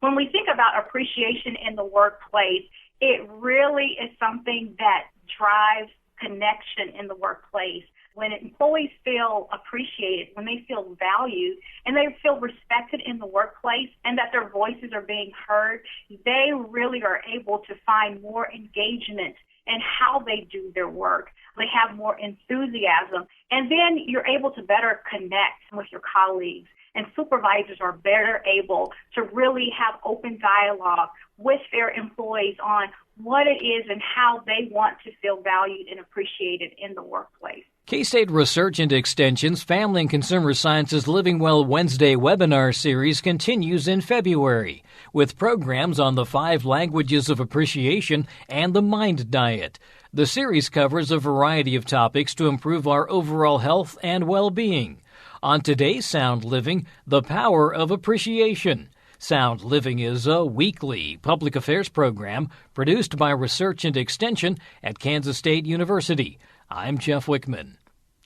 When we think about appreciation in the workplace, it really is something that drives connection in the workplace. When employees feel appreciated, when they feel valued, and they feel respected in the workplace and that their voices are being heard, they really are able to find more engagement in how they do their work. They have more enthusiasm, and then you're able to better connect with your colleagues. And supervisors are better able to really have open dialogue with their employees on what it is and how they want to feel valued and appreciated in the workplace. K-State Research and Extension's Family and Consumer Sciences Living Well Wednesday webinar series continues in February with programs on the 5 languages of appreciation and the Mind Diet. The series covers a variety of topics to improve our overall health and well-being. On today's Sound Living, the power of appreciation. Sound Living is a weekly public affairs program produced by Research and Extension at Kansas State University. I'm Jeff Wickman.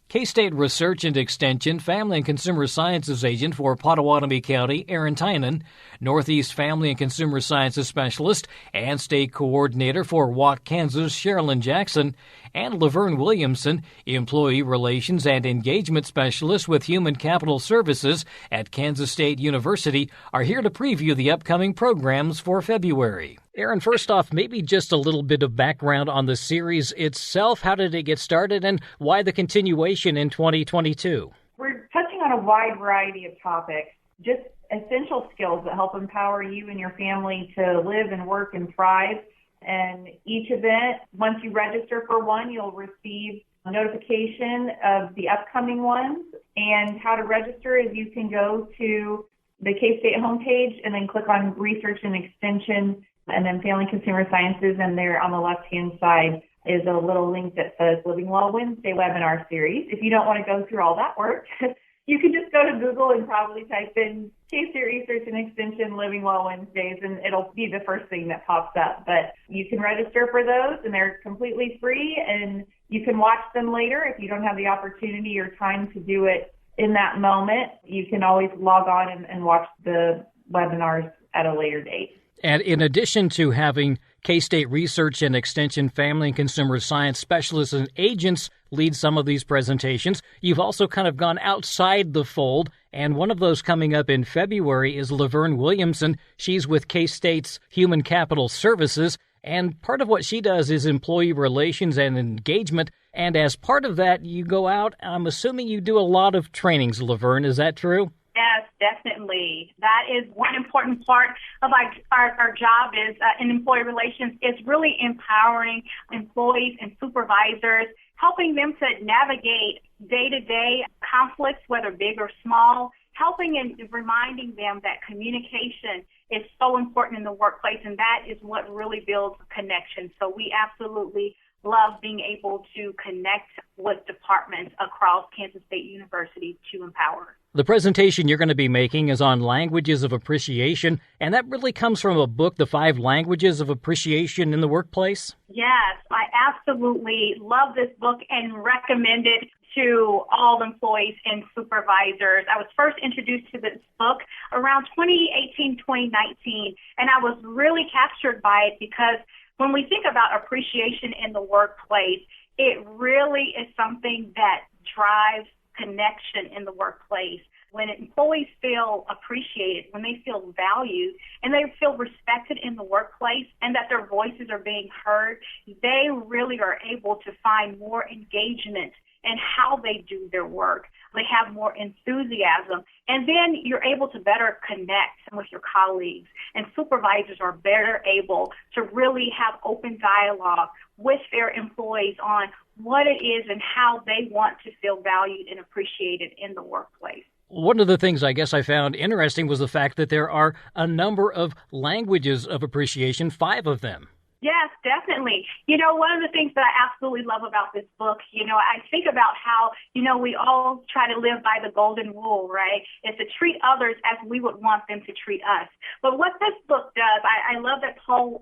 K-State Research and Extension Family and Consumer Sciences Agent for Pottawatomie County, Aaron Tynan, Northeast Family and Consumer Sciences Specialist and State Coordinator for Wauk, Kansas, Sharolyn Jackson, and LaVerne Williamson, Employee Relations and Engagement Specialist with Human Capital Services at Kansas State University, are here to preview the upcoming programs for February. Aaron, first off, maybe just a little bit of background on the series itself. How did it get started and why the continuation in 2022? We're touching on a wide variety of topics, just essential skills that help empower you and your family to live and work and thrive. And each event, once you register for one, you'll receive a notification of the upcoming ones. And how to register is you can go to the K-State homepage and then click on Research and Extension and then Family Consumer Sciences, and there on the left-hand side is a little link that says Living Well Wednesday webinar series. If you don't want to go through all that work, you can just go to Google and probably type in K-State Research and Extension Living Well Wednesdays, and it'll be the first thing that pops up. But you can register for those, and they're completely free, and you can watch them later if you don't have the opportunity or time to do it in that moment. You can always log on and watch the webinars at a later date. And in addition to having K-State Research and Extension Family and Consumer Science Specialists and Agents lead some of these presentations, you've also kind of gone outside the fold, and one of those coming up in February is LaVerne Williamson. She's with K-State's Human Capital Services, and part of what she does is employee relations and engagement, and as part of that, you go out, I'm assuming you do a lot of trainings, LaVerne, is that true? Yes, definitely. That is one important part of our job is in employee relations is really empowering employees and supervisors, helping them to navigate day-to-day conflicts, whether big or small, helping and reminding them that communication is so important in the workplace, and that is what really builds connection. So we absolutely love being able to connect with departments across Kansas State University to empower. The presentation you're going to be making is on languages of appreciation, and that really comes from a book, The 5 Languages of Appreciation in the Workplace? Yes, I absolutely love this book and recommend it to all employees and supervisors. I was first introduced to this book around 2018, 2019, and I was really captured by it because when we think about appreciation in the workplace, it really is something that drives connection in the workplace. When employees feel appreciated, when they feel valued, and they feel respected in the workplace and that their voices are being heard, they really are able to find more engagement in how they do their work. They have more enthusiasm, and then you're able to better connect with your colleagues, and supervisors are better able to really have open dialogue with their employees on what it is and how they want to feel valued and appreciated in the workplace. One of the things I guess I found interesting was the fact that there are a number of languages of appreciation, 5 of them. Yes, definitely. You know, one of the things that I absolutely love about this book, I think about how, we all try to live by the golden rule, right? Is to treat others as we would want them to treat us. But what this book does, I love that Paul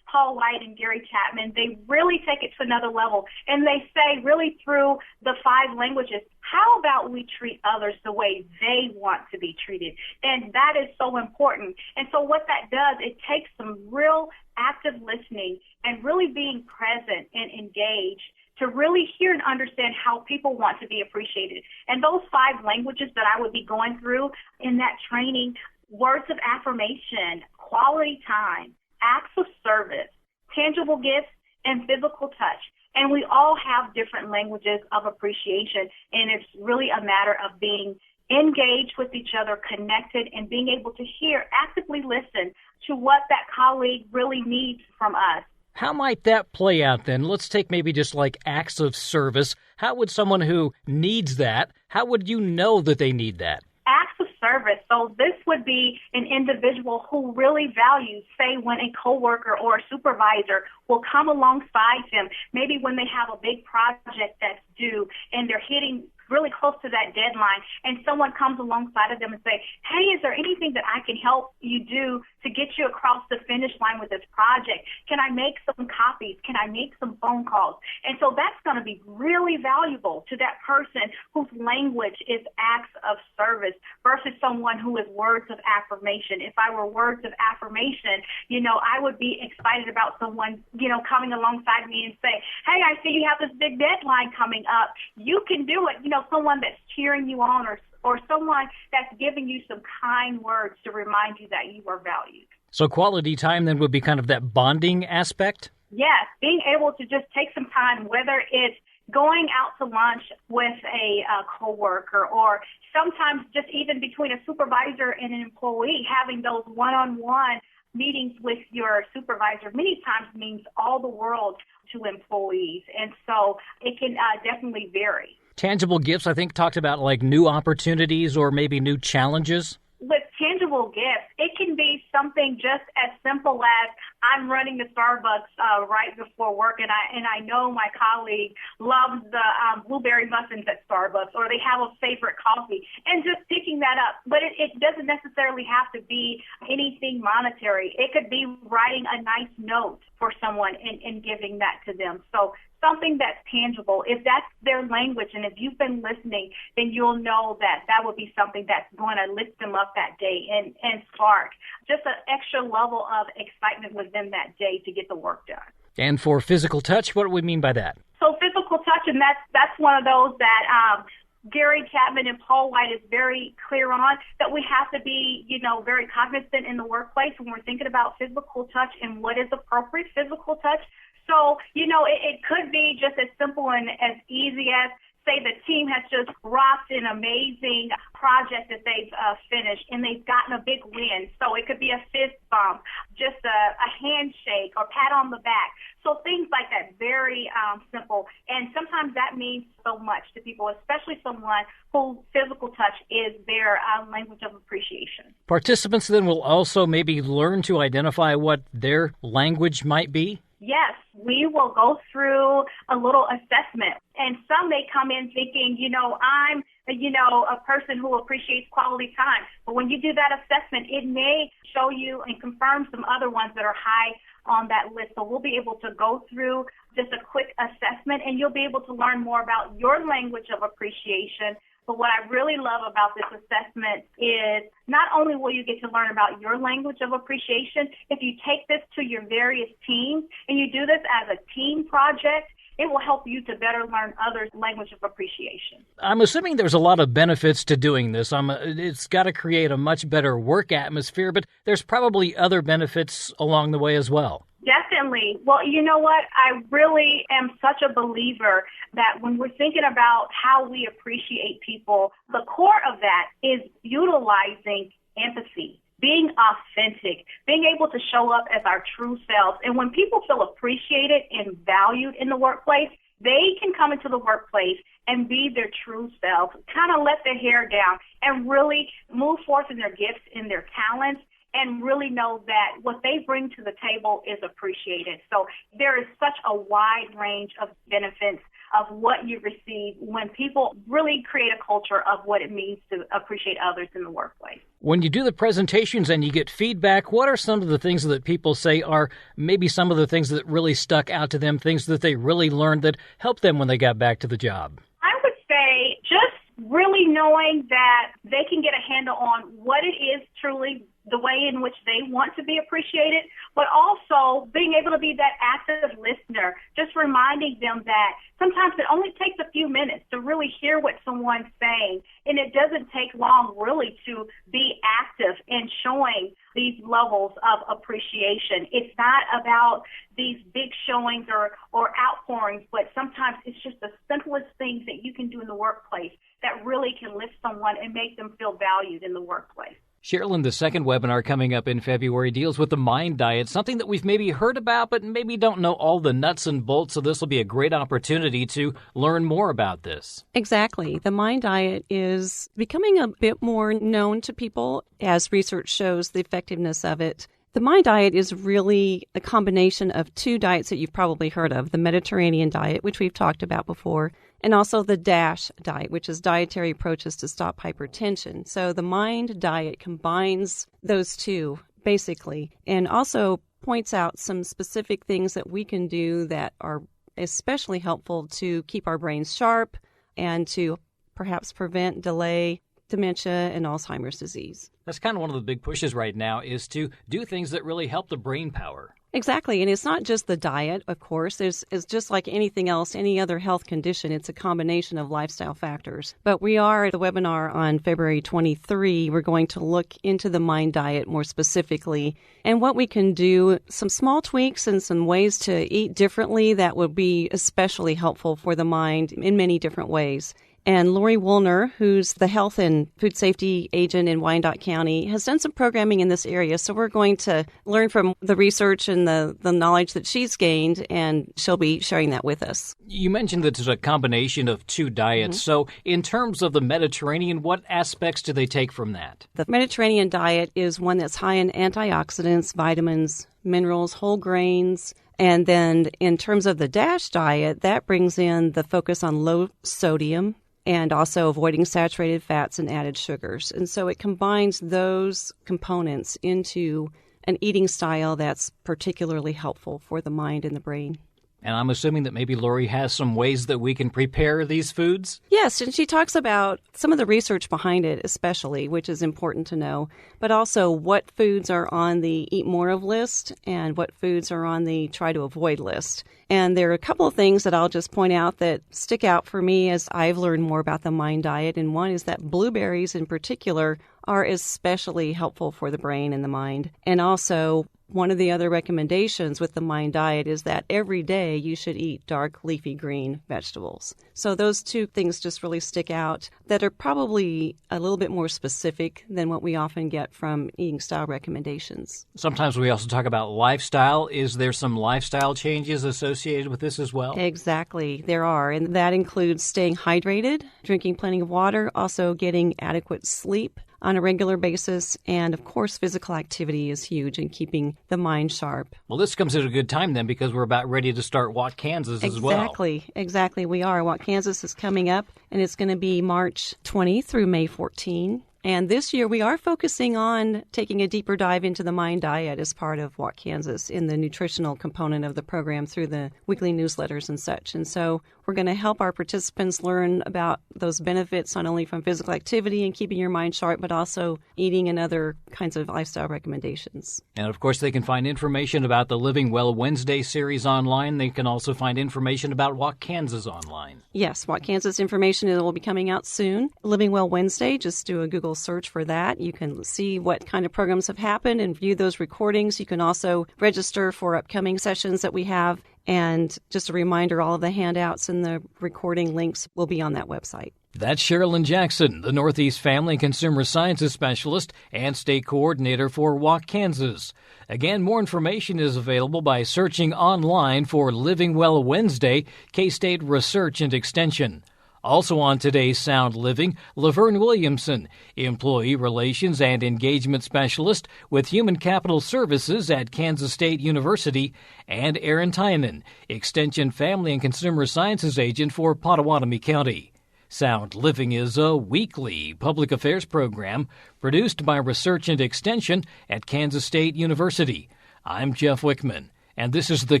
Paul White and Gary Chapman, they really take it to another level. And they say really through the 5 languages, how about we treat others the way they want to be treated? And that is so important. And so what that does, it takes some real active listening and really being present and engaged to really hear and understand how people want to be appreciated. And those 5 languages that I would be going through in that training, words of affirmation, quality time, acts of service, tangible gifts, and physical touch. And we all have different languages of appreciation, and it's really a matter of being engaged with each other, connected, and being able to hear, actively listen to what that colleague really needs from us. How might that play out then? Let's take maybe just like acts of service. How would someone who needs that, how would you know that they need that? Acts of service. So this would be an individual who really values, say, when a coworker or a supervisor will come alongside them, maybe when they have a big project that's due and they're hitting really close to that deadline, and someone comes alongside of them and say, hey, is there anything that I can help you do to get you across the finish line with this project? Can I make some copies? Can I make some phone calls? And so that's going to be really valuable to that person whose language is acts of service versus someone who is words of affirmation. If I were words of affirmation, I would be excited about someone, coming alongside me and say, hey, I see you have this big deadline coming up. You can do it. Someone that's cheering you on or someone that's giving you some kind words to remind you that you are valued. So quality time then would be kind of that bonding aspect? Yes, being able to just take some time, whether it's going out to lunch with a coworker or sometimes just even between a supervisor and an employee, having those one-on-one meetings with your supervisor many times means all the world to employees. And so it can definitely vary. Tangible gifts, I think, talked about like new opportunities or maybe new challenges. With tangible gifts, it can be something just as simple as I'm running to Starbucks right before work, and I know my colleague loves the blueberry muffins at Starbucks, or they have a favorite coffee, and just picking that up. But it doesn't necessarily have to be anything monetary. It could be writing a nice note for someone and giving that to them. So something that's tangible. If that's their language and if you've been listening, then you'll know that that would be something that's going to lift them up that day and spark just an extra level of excitement with them that day to get the work done. And for physical touch, what do we mean by that? So physical touch, and that's one of those that Gary Chapman and Paul White is very clear on, that we have to be, very cognizant in the workplace when we're thinking about physical touch and what is appropriate physical touch. So, it could be just as simple and as easy as, say, the team has just rocked an amazing project that they've finished and they've gotten a big win. So it could be a fist bump, just a handshake or pat on the back. So things like that, very simple. And sometimes that means so much to people, especially someone whose physical touch is their language of appreciation. Participants then will also maybe learn to identify what their language might be? Yes, we will go through a little assessment, and some may come in thinking, I'm, a person who appreciates quality time. But when you do that assessment, it may show you and confirm some other ones that are high on that list. So we'll be able to go through just a quick assessment, and you'll be able to learn more about your language of appreciation. But what I really love about this assessment is not only will you get to learn about your language of appreciation, if you take this to your various teams and you do this as a team project, it will help you to better learn others' language of appreciation. I'm assuming there's a lot of benefits to doing this. It's got to create a much better work atmosphere, but there's probably other benefits along the way as well. Definitely. Well, you know what? I really am such a believer that when we're thinking about how we appreciate people, the core of that is utilizing empathy, being authentic, being able to show up as our true selves. And when people feel appreciated and valued in the workplace, they can come into the workplace and be their true selves, kind of let their hair down and really move forth in their gifts and their talents, and really know that what they bring to the table is appreciated. So there is such a wide range of benefits of what you receive when people really create a culture of what it means to appreciate others in the workplace. When you do the presentations and you get feedback, what are some of the things that people say are maybe some of the things that really stuck out to them, things that they really learned that helped them when they got back to the job? I would say just really knowing that they can get a handle on what it is truly the way in which they want to be appreciated, but also being able to be that active listener, just reminding them that sometimes it only takes a few minutes to really hear what someone's saying, and it doesn't take long really to be active in showing these levels of appreciation. It's not about these big showings or outpourings, but sometimes it's just the simplest things that you can do in the workplace that really can lift someone and make them feel valued in the workplace. Sharolyn, the second webinar coming up in February deals with the mind diet, something that we've maybe heard about but maybe don't know all the nuts and bolts, so this will be a great opportunity to learn more about this. Exactly. The mind diet is becoming a bit more known to people as research shows the effectiveness of it. The mind diet is really a combination of two diets that you've probably heard of, the Mediterranean diet, which we've talked about before, and also the DASH diet, which is dietary approaches to stop hypertension. So the mind diet combines those two, basically, and also points out some specific things that we can do that are especially helpful to keep our brains sharp and to perhaps prevent, delay dementia and Alzheimer's disease. That's kind of one of the big pushes right now, is to do things that really help the brain power. Exactly. And it's not just the diet, of course. It's just like anything else, any other health condition. It's a combination of lifestyle factors. But we are at a webinar on February 23. We're going to look into the mind diet more specifically and what we can do, some small tweaks and some ways to eat differently that would be especially helpful for the mind in many different ways. And Lori Woolner, who's the health and food safety agent in Wyandotte County, has done some programming in this area. So we're going to learn from the research and the knowledge that she's gained, and she'll be sharing that with us. You mentioned that it's a combination of two diets. Mm-hmm. So in terms of the Mediterranean, what aspects do they take from that? The Mediterranean diet is one that's high in antioxidants, vitamins, minerals, whole grains. And then in terms of the DASH diet, that brings in the focus on low sodium, and also avoiding saturated fats and added sugars. And so it combines those components into an eating style that's particularly helpful for the mind and the brain. And I'm assuming that maybe Lori has some ways that we can prepare these foods? Yes, and she talks about some of the research behind it especially, which is important to know, but also what foods are on the eat more of list and what foods are on the try to avoid list. And there are a couple of things that I'll just point out that stick out for me as I've learned more about the mind diet, and one is that blueberries in particular are especially helpful for the brain and the mind. And also, one of the other recommendations with the mind diet is that every day you should eat dark leafy green vegetables. So those two things just really stick out that are probably a little bit more specific than what we often get from eating style recommendations. Sometimes we also talk about lifestyle. Is there some lifestyle changes associated with this as well? Exactly. There are. And that includes staying hydrated, drinking plenty of water, also getting adequate sleep on a regular basis. And, of course, physical activity is huge in keeping the mind sharp. Well, this comes at a good time then because we're about ready to start Walk Kansas as well. Exactly. We are. Walk Kansas is coming up, and it's going to be March 20 through May 14. And this year we are focusing on taking a deeper dive into the mind diet as part of Walk Kansas in the nutritional component of the program through the weekly newsletters and such. And so we're going to help our participants learn about those benefits not only from physical activity and keeping your mind sharp, but also eating and other kinds of lifestyle recommendations. And, of course, they can find information about the Living Well Wednesday series online. They can also find information about Walk Kansas online. Yes, Walk Kansas information will be coming out soon. Living Well Wednesday, just do a Google search for that. You can see what kind of programs have happened and view those recordings. You can also register for upcoming sessions that we have. And just a reminder, all of the handouts and the recording links will be on that website. That's Sharolyn Jackson, the Northeast Family and Consumer Sciences Specialist and State Coordinator for Walk Kansas. Again, more information is available by searching online for Living Well Wednesday, K-State Research and Extension. Also on today's Sound Living, LaVerne Williamson, Employee Relations and Engagement Specialist with Human Capital Services at Kansas State University, and Aaron Tynan, Extension Family and Consumer Sciences Agent for Pottawatomie County. Sound Living is a weekly public affairs program produced by Research and Extension at Kansas State University. I'm Jeff Wickman, and this is the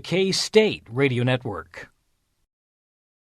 K-State Radio Network.